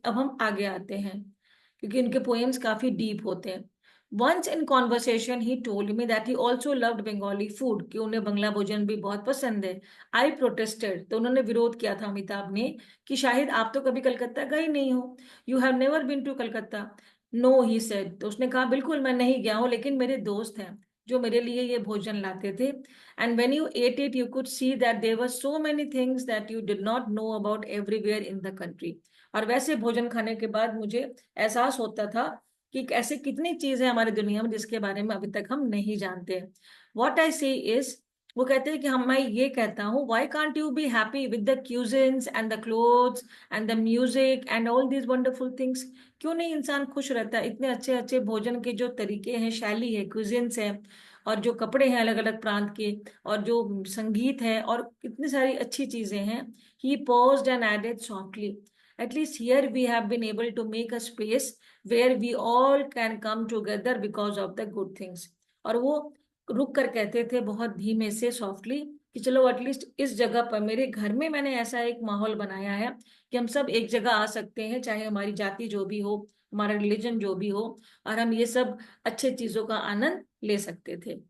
अब हम आगे आते हैं, क्योंकि इनके पोएम्स काफी डीप होते हैं। Once in conversation he told me that he also loved Bengali food, कि उन्हें बंगला भोजन भी बहुत पसंद है। आई प्रोटेस्टेड, तो उन्होंने विरोध किया था अमिताभ ने, कि शाहिद आप तो कभी कलकत्ता गए नहीं हो, you have never been to Calcutta. No, he said, तो उसने कहा बिल्कुल मैं नहीं गया हूँ, लेकिन मेरे दोस्त हैं जो मेरे लिए ये भोजन लाते थे। And when you ate it you could see that there were so many things that you did not know about everywhere in the country. और वैसे भोजन खाने के बाद मुझे एहसास होता था कि ऐसे कितनी चीजें हमारी दुनिया में जिसके बारे में अभी तक हम नहीं जानते। वॉट आई से इज, वो कहते हैं कि हम, मैं ये कहता हूँ, why can't you be happy with the cuisines and the clothes and the music and all these wonderful things. क्यों नहीं इंसान खुश रहता है? इतने अच्छे अच्छे भोजन के जो तरीके हैं, शैली है, क्यूजिन्स है, और जो कपड़े हैं अलग अलग प्रांत के, और जो संगीत है, और इतनी सारी अच्छी चीजें हैं। ही paused and added softly, at least here we have been able to make a space where we all can come together because of the good things। और वो रुक कर कहते थे बहुत धीमे से, सॉफ्टली, कि चलो एटलीस्ट इस जगह पर, मेरे घर में मैंने ऐसा एक माहौल बनाया है कि हम सब एक जगह आ सकते हैं, चाहे हमारी जाति जो भी हो, हमारा रिलीजन जो भी हो, और हम ये सब अच्छे चीजों का आनंद ले सकते थे।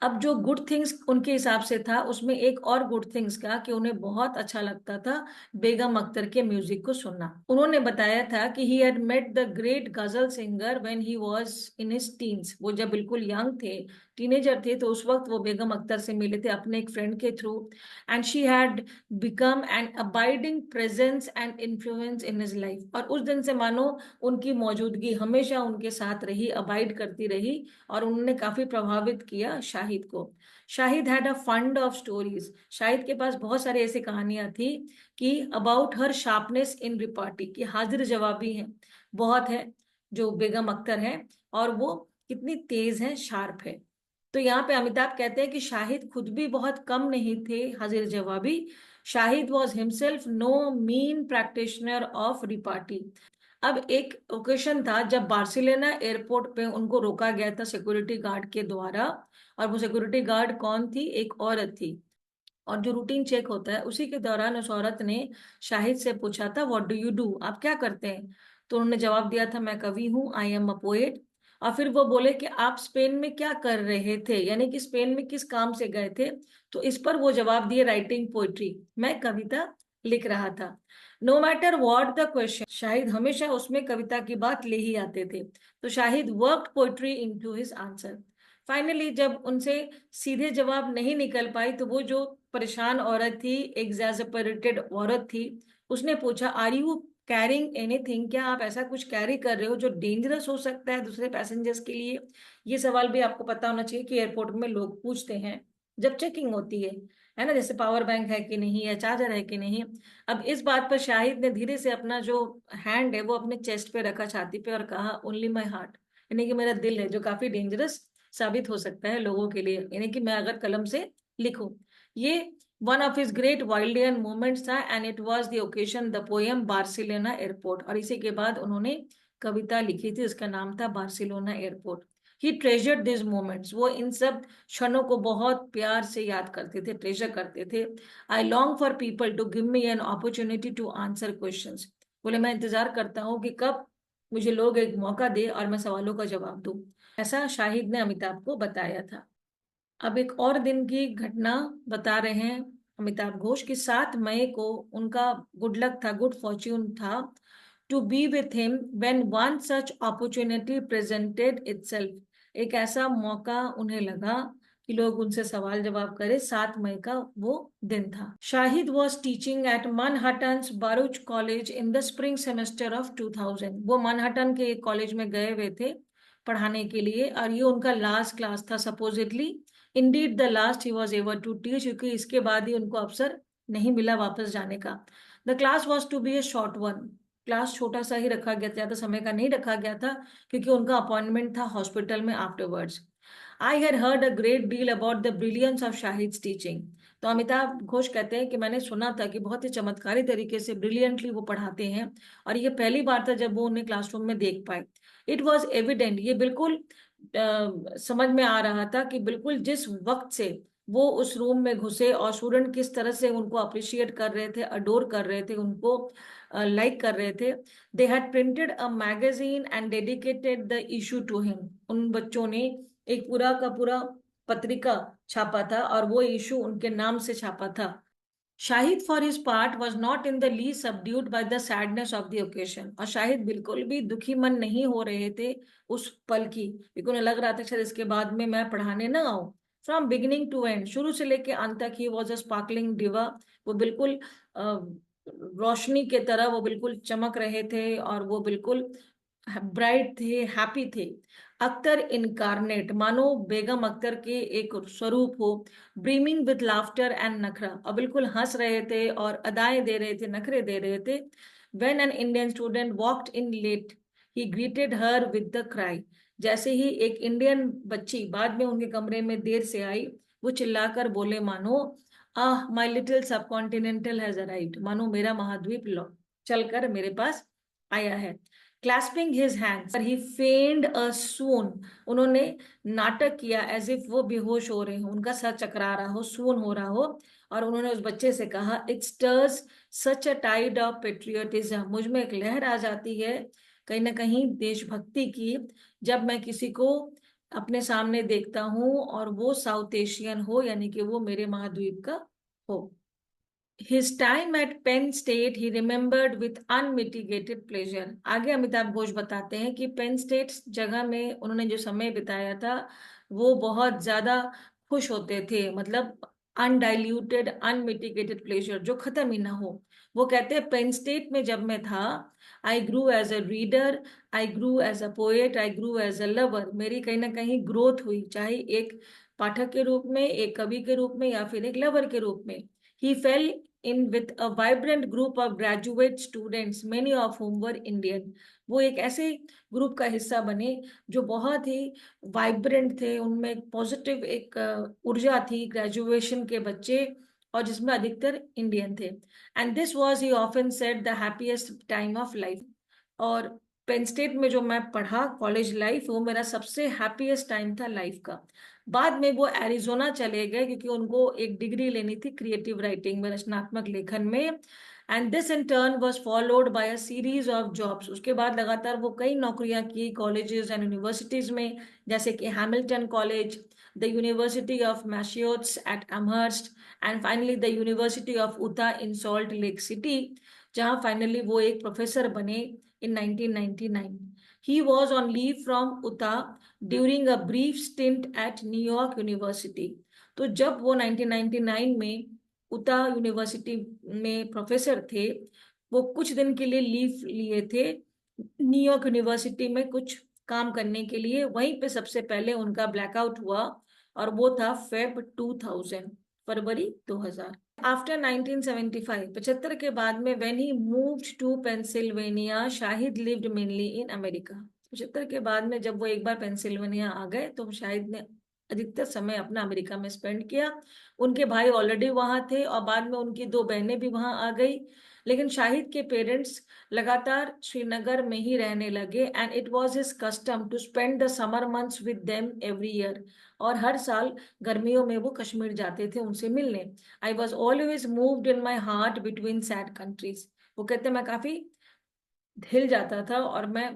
अब जो गुड थिंग्स उनके हिसाब से था, उसमें एक और गुड थिंग्स का, कि उन्हें बहुत अच्छा लगता था बेगम अख्तर के म्यूजिक को सुनना। उन्होंने बताया था कि he had met the great ghazal singer when he was in his teens. वो जब बिल्कुल यंग थे, टीनेजर थे, तो उस वक्त वो बेगम अख्तर से मिले थे अपने एक फ्रेंड के through. And she had become an abiding presence and influence in his life. और उस दिन से मानो उनकी मौजूदगी हमेशा उनके साथ रही, अबाइड करती रही, और उन्होंने काफी प्रभावित किया शाहिद को। Shahid had a fund of stories. Shahid के पास बहुत सारी ऐसी कहानियां थी कि about her sharpness in repartee, की हाजिर जवाबी है बहुत है जो बेगम अख्तर है, और वो कितनी तेज है, शार्प है। तो यहाँ पे अमिताभ कहते हैं कि शाहिद खुद भी बहुत कम नहीं थे हाजिर जवाबी। Shahid was himself no mean practitioner of repartee. अब एक ओकेशन था जब बार्सिलोना एयरपोर्ट पे उनको रोका गया था सिक्योरिटी गार्ड के द्वारा। और वो सिक्योरिटी गार्ड कौन थी? एक औरत थी। और जो रूटीन चेक होता है, उसी के दौरान उस औरत ने शाहिद से पूछा था, व्हाट डू यू डू, आप क्या करते हैं? तो उन्होंने जवाब दिया था, मैं कवि हूँ, आई एम अ पोएट। और फिर वो बोले कि आप स्पेन में क्या कर रहे थे, यानी कि स्पेन में किस काम से गए थे? तो इस पर वो जवाब दिए, राइटिंग पोइट्री, मैं कविता लिख रहा था। No matter what the question, Shahid हमेशा उसमें कविता की बात ले ही आते थे। तो Shahid worked poetry into his answer. Finally जब उनसे सीधे जवाब नहीं निकल पाई, तो वो जो परेशान औरत थी, एग्जैस्परेटेड औरत थी, उसने पूछा, आर यू कैरिंग एनीथिंग, क्या आप ऐसा कुछ कैरी कर रहे हो जो डेंजरस हो सकता है दूसरे पैसेंजर्स के लिए? ये सवाल भी आपको पता होना चाहिए कि एयरपोर्ट में लोग पूछते हैं जब चेकिंग होती है ना, जैसे पावर बैंक है कि नहीं, या चार्जर है कि नहीं। अब इस बात पर शाहिद ने धीरे से अपना जो हैंड है वो अपने चेस्ट पे रखा, छाती पे, और कहा, ओनली माई हार्ट, यानी कि मेरा दिल है, जो काफी डेंजरस साबित हो सकता है लोगों के लिए, यानी कि मैं अगर कलम से लिखूं। ये one of his great Wildean moments था, and it was the occasion the poem Barcelona airport. और इसी के बाद उन्होंने कविता लिखी थी, उसका नाम था Barcelona airport. He treasured this moments, वो इन सब क्षणों को बहुत प्यार से याद करते थे, ट्रेजर करते थे। I long for people to give me an opportunity to answer questions. बोले मैं इंतजार करता हूँ कि कब मुझे लोग एक मौका दे और मैं सवालों का जवाब दूं। ऐसा शाहिद ने अमिताभ को बताया था। अब एक और दिन की घटना बता रहे हैं अमिताभ घोष, की 7 मई को उनका गुड लक था, गुड फॉर्च्यून था, to be with him when one such opportunity presented itself. एक ऐसा मौका उन्हें लगा कि लोग उनसे सवाल जवाब करें। 7 मई का वो दिन था। Shahid was teaching at Manhattan Baruch college in the spring semester of 2000। वो मनहट्टन के एक कॉलेज में गए हुए थे पढ़ाने के लिए, और ये उनका लास्ट क्लास था supposedly. Indeed the last he was ever to teach, क्योंकि इसके बाद ही उनको अवसर नहीं मिला वापस जाने का। The class was to be a short one. Class छोटा सा ही रखा गया था, ज्यादा समय का नहीं रखा गया था, क्योंकि उनका अपॉइंटमेंट था हॉस्पिटल में afterwards. I had heard a great deal about the brilliance of Shahid teaching. तो अमिताभ घोष कहते हैं कि मैंने सुना था कि बहुत ही चमत्कारी तरीके से, ब्रिलियंटली वो पढ़ाते हैं, और ये पहली बार था जब वो उन्हें क्लासरूम में देख पाए। इट वॉज एविडेंट, ये बिल्कुल समझ में आ रहा था कि बिल्कुल जिस वक्त से वो उस रूम में घुसे और स्टूडेंट किस तरह से उनको अप्रिशिएट कर रहे थे, अडोर कर रहे थे उनको, लाइक कर रहे थे, they had printed a magazine and dedicated the issue to him. उन बच्चों ने एक पूरा का पूरा पत्रिका छापा था और वो इशू उनके नाम से छापा था। Shahid for his part was not in the least subdued by the sadness of the occasion. और शाहिद बिल्कुल भी दुखी मन नहीं हो रहे थे उस पल की, क्योंकि उन्हें लग रहा था शायद इसके बाद में मैं पढ़ाने ना आऊं। फ्रॉम बिगिनिंग टू एंड, शुरू से लेके अंत तक, he was a sparkling diva. वो बिल्कुल रोशनी के तरह वो बिल्कुल चमक रहे थे और वो बिल्कुल ब्राइट थे, हैप्पी थे। अख्तर इनकारनेट, मानो बेगम अख्तर के एक स्वरूप हो, ब्रीमिंग विद लाफ्टर एंड नखरा, और बिल्कुल हंस रहे थे और अदाएं दे रहे थे, नखरे दे रहे थे। When an Indian student walked in late he greeted her with the cry. जैसे ही एक इंडियन बच्ची बाद में उनके कमरे में देर से आई, वो चिल्लाकर बोले मानो, आह माई लिटिल सब कॉन्टिनेंटल हैज अराइव्ड, मानो मेरा महाद्वीप चलकर मेरे पास आया है। क्लैस्पिंग हिज हैंड्स ही फेंड अ सून, उन्होंने नाटक किया एज इफ वो बेहोश हो रहे हो, उनका सर चकरा रहा हो, सून हो रहा हो। और उन्होंने उस बच्चे से कहा, it stirs such a tide of patriotism, मुझ में एक लहर आ जाती है कहीं ना कहीं देशभक्ति की, जब मैं किसी को अपने सामने देखता हूँ और वो साउथ एशियन हो, यानी कि वो मेरे महाद्वीप का हो। His time at Penn State he remembered with unmitigated pleasure। आगे अमिताभ घोष बताते हैं कि पेन स्टेट जगह में उन्होंने जो समय बिताया था वो बहुत ज्यादा खुश होते थे, मतलब अनडाइल्यूटेड अनमिटिगेटेड प्लेजर, जो खत्म ही ना हो। वो कहते हैं, पेन स्टेट में जब मैं था, I grew as a reader, I grew as a poet, I grew as a lover. मेरी कहीं ना कहीं ग्रोथ हुई, चाहे एक पाठक के रूप में, एक कवि के रूप में, या फिर एक लवर के रूप में। He fell in with a vibrant group of graduate students, many of whom were Indian। वो एक ऐसे ग्रुप का हिस्सा बने जो बहुत ही वाइब्रेंट थे, उनमें एक पॉजिटिव एक ऊर्जा थी, ग्रेजुएशन के बच्चे, और जिसमें अधिकतर इंडियन थे। And this was he often said the happiest time of life. और पेन स्टेट में जो मैं पढ़ा कॉलेज लाइफ, वो मेरा सबसे हैप्पीएस्ट टाइम था लाइफ का। बाद में वो एरिजोना चले गए क्योंकि उनको एक डिग्री लेनी थी क्रिएटिव राइटिंग में, रचनात्मक लेखन में। And this in turn was followed by a series of jobs. उसके बाद लगातार वो कई नौकरियां की कॉलेजेस एंड यूनिवर्सिटीज में, जैसे कि Hamilton college, the university of Massachusetts at Amherst, and finally the university of Utah in Salt Lake City, जहां फाइनली वो एक प्रोफेसर बने इन 1999। He was on leave from Utah during a brief stint at New York University। तो जब वो 1999 में उता university में प्रोफेसर थे, वो कुछ दिन के लिए लीव लिए थे न्यूयॉर्क यूनिवर्सिटी में कुछ काम करने के लिए। वहीं पे सबसे पहले उनका ब्लैकआउट हुआ और वो था फेब 2000, फरवरी 2000। आफ्टर 1975, 75 के बाद में, when he moved to Pennsylvania, Shahid lived mainly in America. 75 के बाद में जब वो एक बार पेंसिल्वेनिया आ गए तो शाहिद ने अधिकतर समय अपना अमेरिका में स्पेंड किया। उनके भाई ऑलरेडी वहां थे और बाद में उनकी दो बहनें भी वहां आ गई, लेकिन शाहिद के पेरेंट्स लगातार श्रीनगर में ही रहने लगे। And it was his custom to spend the summer months with them every year. और हर साल गर्मियों में वो कश्मीर जाते थे उनसे मिलने। I was always moved in my heart between sad countries. वो कहते मैं काफी हिल जाता था और मैं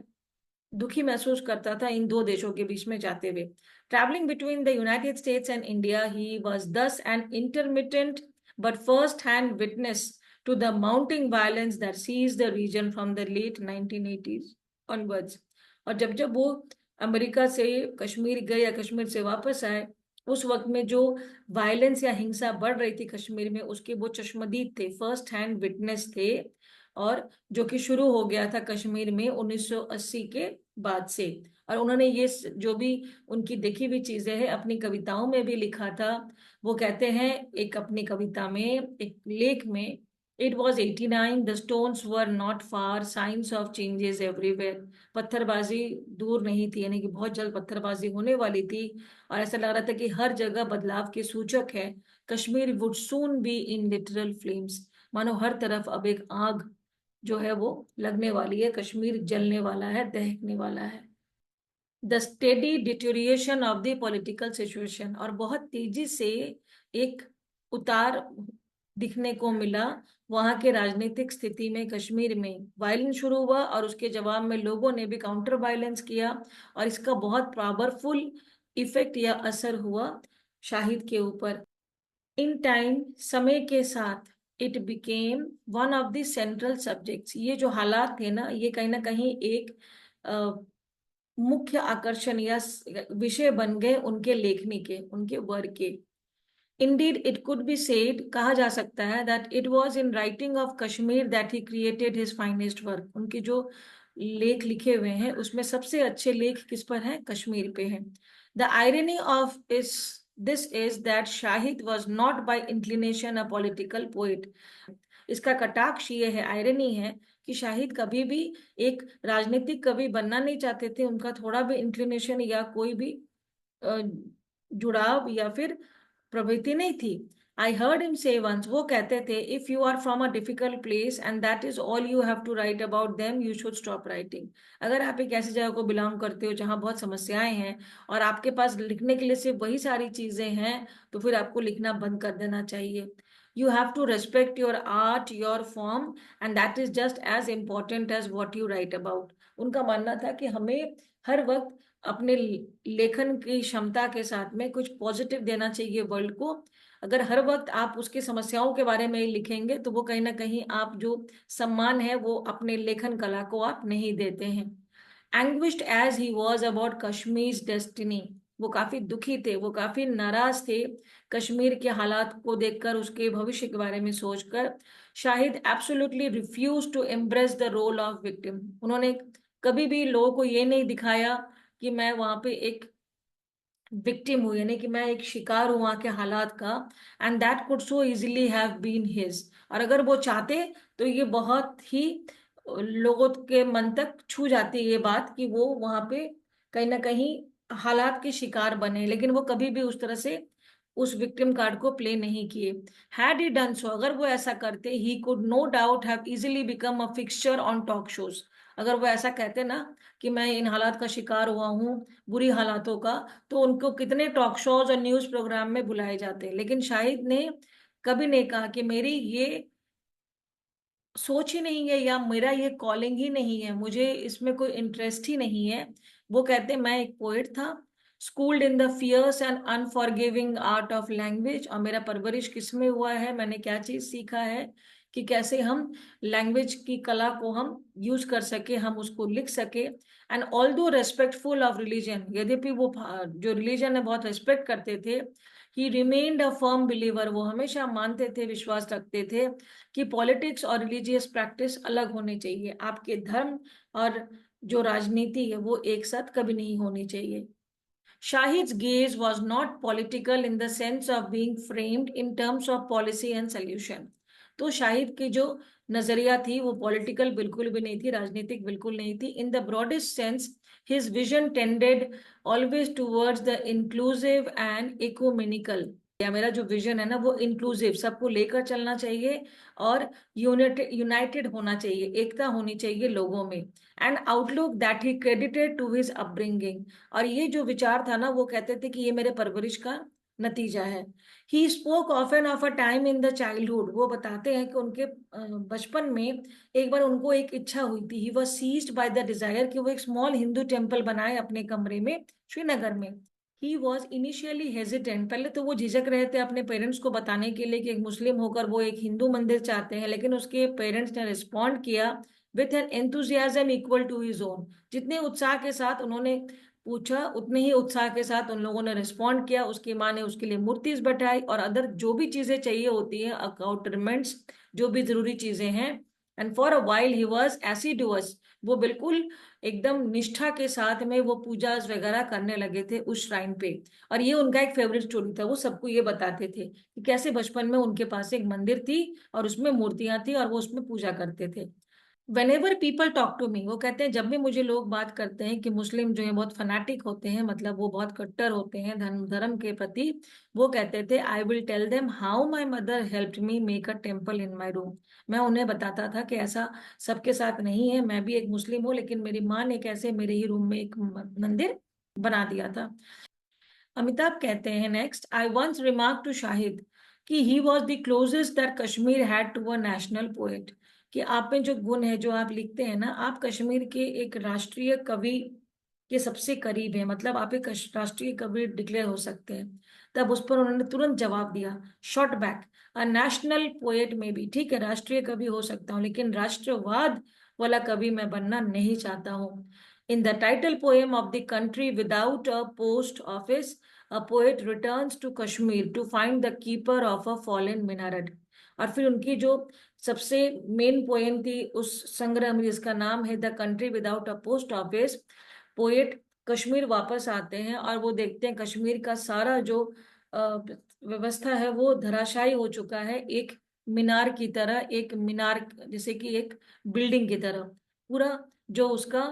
दुखी महसूस करता था इन दो देशों के बीच में जाते हुए। Travelling between the United States and India, he was thus an intermittent but first-hand witness to the mounting violence that seized the region from the late 1980s onwards। और जब जब वो अमेरिका से कश्मीर गए या कश्मीर से वापस आए, उस वक्त में जो वायलेंस या हिंसा बढ़ रही थी कश्मीर में, उसके वो चश्मदीद थे, फर्स्ट हैंड विटनेस थे। और जो कि शुरू हो गया था कश्मीर में 1980 के बाद से। और उन्होंने ये जो भी उनकी देखी हुई चीजें हैं अपनी कविताओं में भी लिखा था। वो कहते हैं एक अपनी कविता में, एक लेख में, it was 89, the stones were not far, science of changes everywhere. पत्थरबाजी दूर नहीं थी, यानी कि बहुत जल्द पत्थरबाजी होने वाली थी और ऐसा लग रहा था कि हर जगह बदलाव के सूचक है। Kashmir would soon be in literal flames, मानो हर तरफ अब एक आग जो है वो लगने वाली है, कश्मीर जलने वाला है, दहकने वाला है। The steady deterioration of the political situation, और बहुत तेजी से एक उतार दिखने को मिला वहां के राजनीतिक स्थिति में। कश्मीर में वायलेंस शुरू हुआ और उसके जवाब में लोगों ने भी काउंटर वायलेंस किया, और इसका बहुत पावरफुल इफेक्ट या असर हुआ शाहिद के ऊपर। इन टाइम, समय के साथ, it became one of the central subjects. ये जो हालात थे ना कहीं एक मुख्य आकर्षण या विषय बन गए उनके लेखनी के, उनके वर्क के। Indeed, it could be said, कहा जा सकता है, that it was in writing of Kashmir that he created his finest work। उनके जो लेख लिखे हुए हैं उसमें सबसे अच्छे लेख किस पर हैं? कश्मीर पे हैं। The irony of this is that Shahid was not by inclination a political poet। इसका कटाक्ष ये है, आयरनी है, कि शाहिद कभी भी एक राजनीतिक कवि बनना नहीं चाहते थे। उनका थोड़ा भी इंक्लिनेशन या कोई भी अ, जुड़ाव या फिर प्रवृत्ति नहीं थी। I heard him say once, वो कहते थे, if you are from a difficult place and that is all you have to write about them, you should stop writing. अगर आप एक ऐसी जगह को बिलोंग करते हो जहां बहुत समस्याएं हैं और आपके पास लिखने के लिए सिर्फ वही सारी चीजें हैं, तो फिर आपको लिखना बंद कर देना चाहिए। You have to respect your art, your form, and that is just as important as what you write about. उनका मानना था कि हमें हर वक्त अपने लेखन की क्षमता के साथ में कुछ पॉजिटिव देना चाहिए वर्ल्ड को। अगर हर वक्त आप उसकी समस्याओं के बारे में ही लिखेंगे तो वो कहीं ना कहीं आप जो सम्मान है वो अपने लेखन कला को आप नहीं देते हैं। Anguished as he was about Kashmir destiny, वो काफी दुखी थे, वो काफी नाराज थे कश्मीर के हालात को देखकर, उसके भविष्य के बारे में सोचकर। Shahid absolutely refuse to embrace the role of victim. उन्होंने कभी भी लोगों को ये नहीं दिखाया कि मैं वहां पे एक विक्टिम हूं, यानी कि मैं एक शिकार हूं वहां के हालात का। And that could so easily have been his, और अगर वो चाहते तो ये बहुत ही लोगों के मन तक छू जाती है ये बात कि वो वहां पे कहीं ना कहीं हालात के शिकार बने, लेकिन वो कभी भी उस तरह से उस विक्टिम कार्ड को प्ले नहीं किए। हैड ही डन सो, अगर वो ऐसा करते, he could no doubt have easily become a fixture on talk shows. अगर वो ऐसा कहते ना कि मैं इन हालात का शिकार हुआ हूँ, बुरी हालातों का, तो उनको कितने टॉक शोज और न्यूज प्रोग्राम में बुलाए जाते हैं। लेकिन शाहिद ने कभी नहीं कहा कि मेरी ये सोच ही नहीं है या मेरा ये कॉलिंग ही नहीं है, मुझे इसमें कोई इंटरेस्ट ही नहीं है। वो कहते मैं एक पोएट था, schooled in the fierce and unforgiving art of language. और मेरा परवरिश किसमें हुआ है, मैंने क्या चीज सीखा है कि कैसे हम लैंग्वेज की कला को हम यूज कर सके, हम उसको लिख सके। And although respectful of religion, यद्यपि वो जो रिलीजन है बहुत रेस्पेक्ट करते थे, ही रिमेन्ड अ फर्म बिलीवर, वो हमेशा मानते थे, विश्वास रखते थे कि पॉलिटिक्स और रिलीजियस प्रैक्टिस अलग होनी चाहिए। आपके धर्म और जो राजनीति है वो एक साथ कभी नहीं होनी चाहिए। Shahid's gaze was not political in the sense of being framed in terms of policy and solution। तो शाहिद की जो नजरिया थी वो पॉलिटिकल बिल्कुल भी नहीं थी, राजनीतिक बिल्कुल नहीं थी। In the broadest sense his vision tended always towards the inclusive and ecumenical. या मेरा जो विजन है ना वो इंक्लूसिव, सबको लेकर चलना चाहिए, और यूनाइटेड होना चाहिए, एकता होनी चाहिए लोगों में। And outlook that he credited to his upbringing, और ये जो विचार था ना वो कहते थे कि ये मेरे परवरिश का नतीजा है। He spoke often of a time in the childhood, वो बताते हैं कि उनके बचपन में एक बार उनको एक इच्छा हुई थी, he was seized by the desire कि वो एक स्मॉल हिंदू टेम्पल बनाए अपने कमरे में श्रीनगर में। ही वॉज इनिशियली हेजिटेंट, पहले तो वो झिझक रहे थे अपने पेरेंट्स को बताने के लिए कि एक मुस्लिम होकर वो एक हिंदू मंदिर चाहते हैं, लेकिन उसके पेरेंट्स ने रिस्पॉन्ड किया with an enthusiasm equal to his own. जितने उत्साह के साथ उन्होंने पूछा उतने ही उत्साह के साथ उन लोगों ने रिस्पॉन्ड किया। उसकी माँ ने उसके लिए मूर्तिज बैठाई और अदर जो भी चीजें चाहिए होती हैं, अकाउंटमेंट्स, जो भी जरूरी चीजें हैं। And for a while he was assiduous, वो बिल्कुल एकदम निष्ठा के साथ में वो पूजा वगैरह करने लगे थे उस श्राइन पे। और ये उनका एक फेवरेट स्टोरी था, वो सबको ये बताते थे कि कैसे बचपन में उनके पास एक मंदिर थी और उसमें मूर्तियां थी और वो उसमें पूजा करते थे। Whenever people talk to me, वो कहते हैं जब भी मुझे लोग बात करते हैं कि मुस्लिम जो है बहुत फनाटिक होते हैं, मतलब वो बहुत कट्टर होते हैं धर्म धर्म के प्रति, वो कहते थे, I will tell them how my mother helped me make a temple in my room. मैं उन्हें बताता था कि ऐसा सबके साथ नहीं है, मैं भी एक मुस्लिम हूँ, लेकिन मेरी माँ ने कैसे मेरे ही रूम में एक मंदिर बना दिया था। अमिताभ कहते हैं next, I once remark to Shahid कि he was the closest that Kashmir had to a national poet, कि आप में जो गुण है, जो आप लिखते हैं ना, आप कश्मीर के एक राष्ट्रीय कवि के सबसे करीब है, मतलब आप एक राष्ट्रीय कवि डिक्लेयर हो सकते हैं। तब उस पर उन्होंने तुरंत जवाब दिया, शॉट बैक, अ नेशनल पोएट में भी ठीक है, राष्ट्रीय कवि हो सकता हूँ, लेकिन राष्ट्रवाद वाला कवि मैं बनना नहीं चाहता हूँ। In the title poem of the country without a post office, a poet returns to Kashmir to find the keeper of a fallen minaret। और फिर उनकी जो सबसे मेन पोएम थी उस संग्रह में, जिसका नाम है the country without a post office, poet Kashmir वापस आते हैं और वो देखते हैं कश्मीर का सारा जो व्यवस्था है वो धराशायी हो चुका है, एक मीनार की तरह, एक मीनार जैसे कि एक बिल्डिंग की तरह, पूरा जो उसका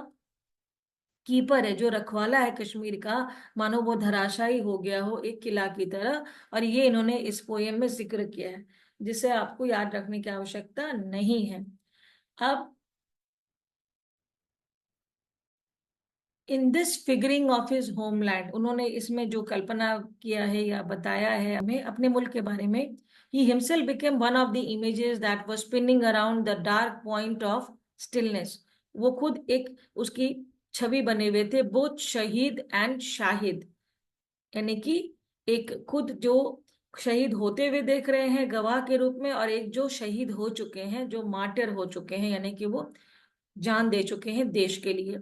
कीपर है, जो रखवाला है कश्मीर का, मानो वो धराशायी हो गया हो एक किला की तरह। और ये इन्होंने इस पोएम में जिक्र किया है, जिसे आपको याद रखने की आवश्यकता नहीं है। अब in this figuring of his homeland, उन्होंने इसमें जो कल्पना किया है या बताया है हमें अपने मुल्क के बारे में, he himself became one of the images that was spinning around the dark point of stillness. वो खुद एक उसकी छवि बने हुए थे, बोथ शहीद एंड शाहिद, यानी कि एक खुद जो शहीद होते हुए देख रहे हैं गवाह के रूप में, और एक जो शहीद हो चुके हैं, जो मार्टिर हो चुके हैं, यानी कि वो जान दे चुके हैं देश के लिए।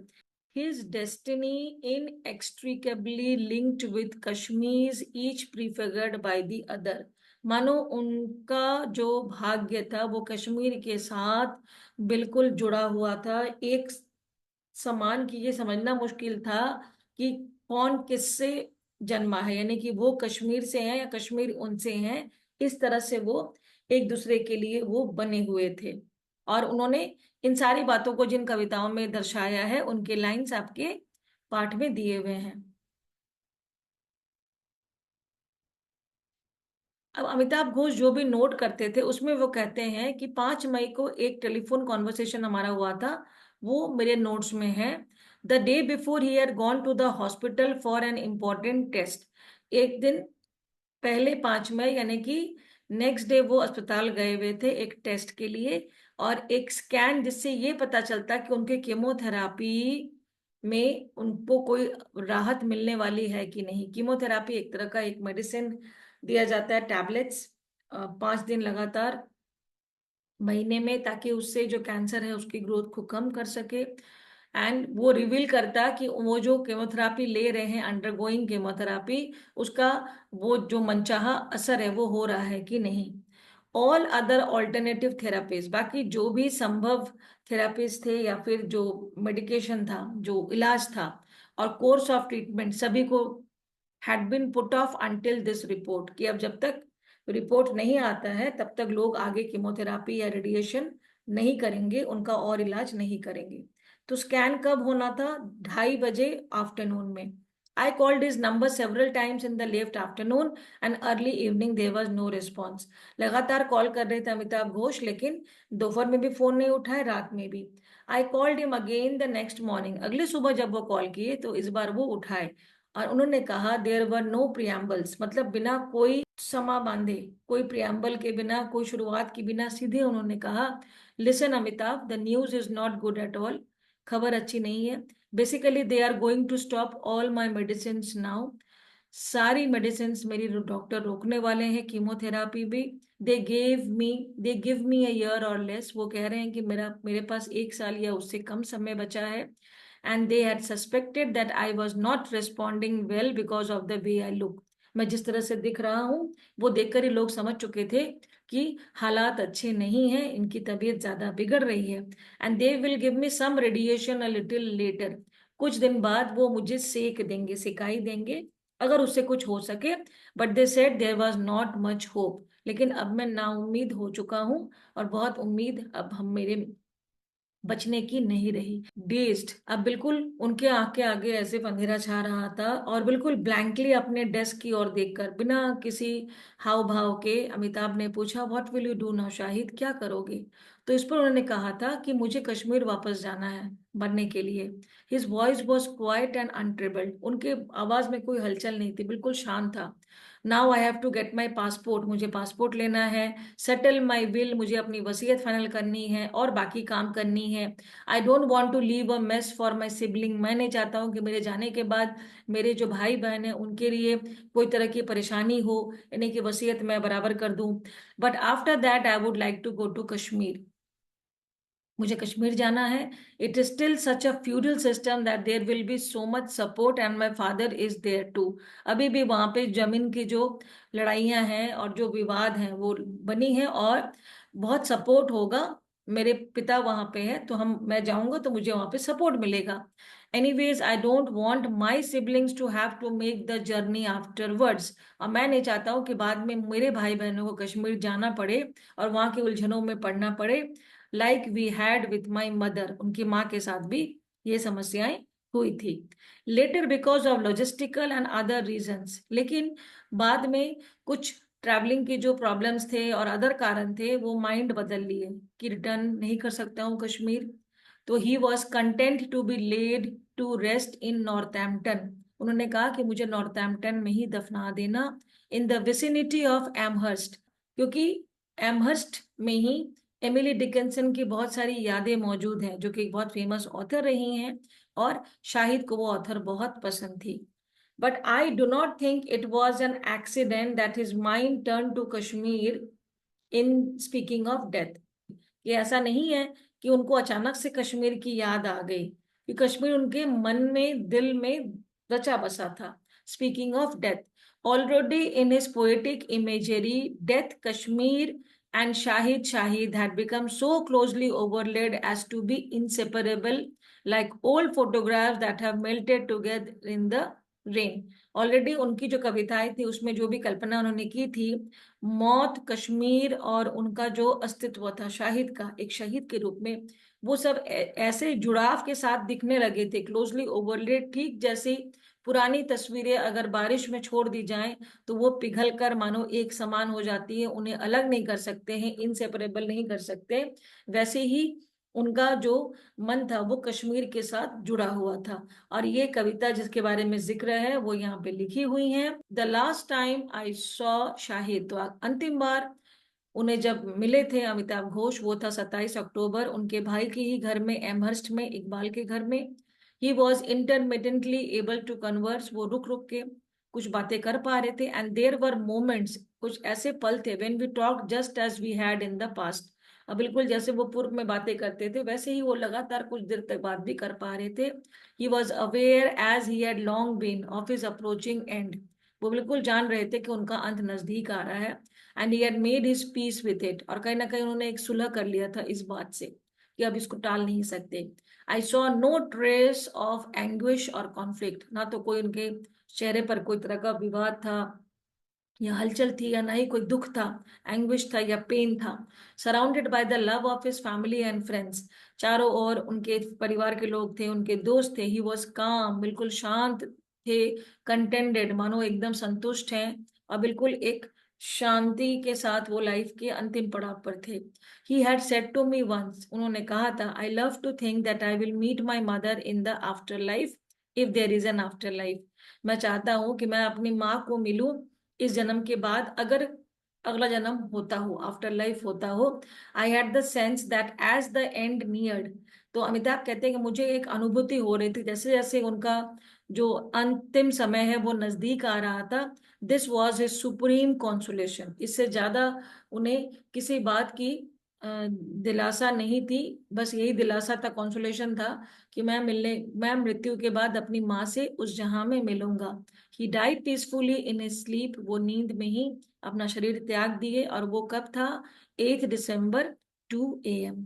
His destiny inextricably linked with Kashmir's, each prefigured by the other। मानो उनका जो भाग्य था वो कश्मीर के साथ बिल्कुल जुड़ा हुआ था, एक समान, की ये समझना मुश्किल था कि कौन किससे जन्मा है, यानी कि वो कश्मीर से हैं या कश्मीर उनसे हैं, इस तरह से वो एक दूसरे के लिए वो बने हुए थे। और उन्होंने इन सारी बातों को जिन कविताओं में दर्शाया है, उनके लाइंस आपके पाठ में दिए हुए हैं। अब अमिताभ घोष जो भी नोट करते थे उसमें वो कहते हैं कि 5 मई को एक टेलीफोन कॉन्वर्सेशन हमारा हुआ था, वो मेरे नोट्स में है। The day before he had gone to the hospital for an important test. एक दिन पहले 5 मई, यानी कि नेक्स्ट डे वो अस्पताल गए हुए थे एक टेस्ट के लिए, और एक स्कैन जिससे ये पता चलता कि उनके केमोथेरापी में उनको कोई राहत मिलने वाली है कि नहीं। कीमोथेरापी एक तरह का एक मेडिसिन दिया जाता है, टैबलेट्स, 5 दिन लगातार महीने में, ताकि उससे जो कैंसर है उसकी ग्रोथ को कम कर सके। एंड वो रिवील करता कि वो जो केमोथेरापी ले रहे हैं, अंडरगोइंग केमोथेरापी, उसका वो जो मनचाहा असर है वो हो रहा है कि नहीं। ऑल अदर ऑल्टरनेटिव थेरापीज, बाकी जो भी संभव थेरापीज थे या फिर जो मेडिकेशन था, जो इलाज था, और कोर्स ऑफ ट्रीटमेंट, सभी को had been put off until this report, कि अब जब तक रिपोर्ट नहीं आता है तब तक लोग आगे कीमोथेरापी या रेडिएशन नहीं करेंगे, उनका और इलाज नहीं करेंगे। तो स्कैन कब होना था? 2:30 बजे आफ्टरनून में। I called his number several times in the late afternoon and early evening, there was no response. लगातार कॉल कर रहे थे अमिताभ घोष, लेकिन दोपहर में भी फोन नहीं उठाए, रात में भी। I called him again the next morning, अगले सुबह जब वो कॉल किए तो इस बार वो उठाए, और उन्होंने कहा देयर वर नो प्रियम्बल्स, मतलब बिना कोई समा बांधे, कोई प्रियम्बल के बिना, कोई शुरुआत के बिना, सीधे उन्होंने कहा, listen Amitabh, the news is not good at all. खबर अच्छी नहीं है। Basically they are going to stop all my medicine now. सारी मेडिसिन मेरी डॉक्टर रोकने वाले हैं, कीमोथेरापी भी। They give me a year or less, वो कह रहे हैं कि मेरे पास 1 साल या उससे कम समय बचा है। And they had suspected that I was not responding well because of the way I look. मैं जिस तरह से दिख रहा हूँ वो देखकर ही लोग समझ चुके थे कि हालात अच्छे नहीं हैं, इनकी तबीयत ज्यादा बिगड़ रही है। And they will give me some radiation a little later, कुछ दिन बाद वो मुझे सेक देंगे, सिकाई देंगे, अगर उससे कुछ हो सके। But they said there was not much hope, लेकिन अब मैं नाउम्मीद हो चुका हूँ, और बहुत उम्मीद अब हम मेरे बचने की नहीं रही। डेस्ड, अब बिल्कुल उनके आंख के आगे ऐसे अंधेरा छा रहा था, और बिल्कुल ब्लैंकली अपने डेस्क की ओर देखकर बिना किसी हाव भाव के अमिताभ ने पूछा, what will you do now Shahid, क्या करोगे? तो इस पर उन्होंने कहा था कि मुझे कश्मीर वापस जाना है बनने के लिए। His voice was quiet and untroubled, उनके आवाज में कोई हलचल नहीं थी, बिल्कुल शांत था। Now I have to get my passport, मुझे पासपोर्ट लेना है। सेटल माई विल, मुझे अपनी वसीयत फाइनल करनी है और बाकी काम करनी है। I don't want to leave a mess for my sibling, मैं नहीं चाहता हूँ कि मेरे जाने के बाद मेरे जो भाई बहन है उनके लिए कोई तरह की परेशानी हो, यानी कि वसीयत मैं बराबर कर दूं। But after that I would like to go to Kashmir, मुझे कश्मीर जाना है। It is still such a feudal system that there will be so much support and my father is there too. अभी भी वहां पे जमीन की जो लड़ाइयां हैं और जो विवाद हैं वो बनी है, और बहुत सपोर्ट होगा। मेरे पिता वहां पे है तो मैं जाऊंगा तो मुझे वहां पे सपोर्ट मिलेगा। Anyways I don't want my siblings to have to make the journey afterwards, और मैं नहीं चाहता हूँ कि बाद में मेरे भाई बहनों को कश्मीर जाना पड़े और वहां के उलझनों में पड़ना पड़े, like we had with my mother, उनकी माँ के साथ भी ये समस्याएं हुई थी। Later because of logistical and other reasons, लेकिन बाद में कुछ ट्रैवलिंग के जो प्रॉब्लम्स थे और अदर कारण थे वो माइंड बदल लिए कि रिटर्न नहीं कर सकता हूँ कश्मीर। तो he was content to be laid to rest in Northampton, उन्होंने कहा कि मुझे नॉर्थैम्पटन में ही दफना देना, in the vicinity of Amherst, क्योंकि एमहर्स्ट में ही एमिली डिकिंसन की बहुत सारी यादें मौजूद हैं, जो कि एक बहुत फेमस ऑथर रही हैं, और शाहिद को वो ऑथर बहुत पसंद थी। But I do not think it was an accident that his mind turn to Kashmir in speaking of death. ये ऐसा नहीं है कि उनको अचानक से कश्मीर की याद आ गई, कि कश्मीर उनके मन में दिल में रचा बसा था। Speaking of death, already in his poetic imagery death Kashmir and Shahid had become so closely overlaid as to be inseparable, like old photographs that have melted together in the rain. Already उनकी जो कविताएं थी उसमें जो भी कल्पना उन्होंने की थी, मौत, कश्मीर और उनका जो अस्तित्व था शाहिद का, एक शहीद के रूप में, वो सब ऐसे जुड़ाव के साथ दिखने लगे थे, क्लोजली ओवरलेड, ठीक जैसे पुरानी तस्वीरें अगर बारिश में छोड़ दी जाएं तो वो पिघल कर मानो एक समान हो जाती है, उन्हें अलग नहीं कर सकते हैं, इनसेपरेबल नहीं कर सकते। वैसे ही उनका जो मन था वो कश्मीर के साथ जुड़ा हुआ था। और ये कविता जिसके बारे में जिक्र है वो यहाँ पे लिखी हुई है। The last time I saw Shahid, तो अंतिम बार उन्हें जब मिले थे अमिताभ घोष, वो था 27 अक्टूबर, उनके भाई के ही घर में, एमहर्स्ट में, इकबाल के घर में। He was intermittently able to converse, वो रुक रुक के कुछ बातें कर पा रहे थे। एंड देयर वर मोमेंट्स, कुछ ऐसे पल थे, when we talk just as we had in the past, अब बिल्कुल जैसे वो पूर्व में बातें करते थे वैसे ही वो लगातार कुछ देर तक बात भी कर पा रहे थे। He was aware as he had long been of his approaching end, वो बिल्कुल जान रहे थे कि उनका अंत नजदीक आ रहा है। And he had made his peace with it, और कहीं ना कहीं उन्होंने एक सुलह कर लिया था इस बात से कि अब इसको टाल नहीं सकते। I saw no trace of anguish और कॉन्फ्लिक्ट, ना तो कोई उनके चेहरे पर कोई तरह का विवाद था या हलचल थी, या ना ही कोई दुख था, एंग्विश था या पेन था। Surrounded by the love of his family and friends, चारों ओर उनके परिवार के लोग थे, उनके दोस्त थे। ही वॉज काम, बिल्कुल शांत थे। कंटेंटेड, मानो एकदम संतुष्ट हैं, और बिल्कुल एक शांति के साथ वो लाइफ के अंतिम पड़ाव पर थे। He had said to me once, उन्होंने कहा था, I love to think that I will meet my mother in the after life, if there is an after life. मैं चाहता हूँ कि मैं अपनी माँ को मिलूं इस जन्म के बाद, अगर अगला जन्म होता हो, आफ्टर लाइफ होता हो। I had the sense that as the end neared, तो अमिताभ कहते हैं कि मुझे एक अनुभूति हो रही थी जैसे जैसे उनका जो अंतिम समय है वो नजदीक आ रहा था। This was his supreme consolation, इससे ज्यादा उन्हें किसी बात की दिलासा नहीं थी, बस यही दिलासा था, कॉन्सोलेशन था कि मैं मृत्यु के बाद अपनी माँ से उस जहां में मिलूंगा। He died peacefully in his sleep, वो नींद में ही अपना शरीर त्याग दिए, और वो कब था, 8 दिसंबर 2 AM।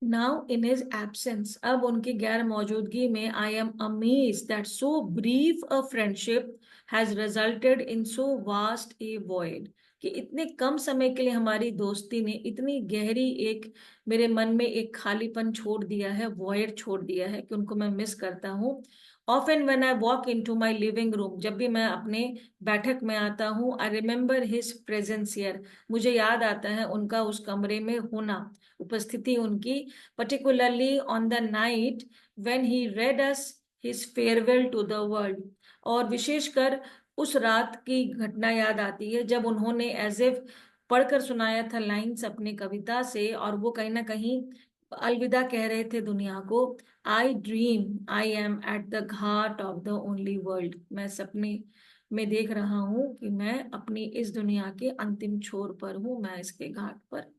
Now in his absence, अब उनकी गैर मौजूदगी में, I am amaze that so brief a friendship has resulted in so vast A void, कि इतने कम समय के लिए हमारी दोस्ती ने इतनी गहरी एक मेरे मन में एक खालीपन छोड़ दिया है, वॉइड छोड़ दिया है, कि उनको मैं मिस करता हूँ। Often when I walk into my living room, जब भी मैं अपने बैठक में आता हूँ, I remember his presence here, मुझे याद आता है उनका उस कमरे में होना, उपस्थिति उनकी, particularly on the night when he read us his farewell to the world। और विशेषकर उस रात की घटना याद आती है जब उन्होंने एज इफ पढ़कर सुनाया था लाइंस अपनी कविता से, और वो कहीं ना कहीं अलविदा कह रहे थे दुनिया को। आई dream I am at the Ghat of the only world, मैं सपने में देख रहा हूँ कि मैं अपनी इस दुनिया के अंतिम छोर पर हूँ, मैं इसके घाट पर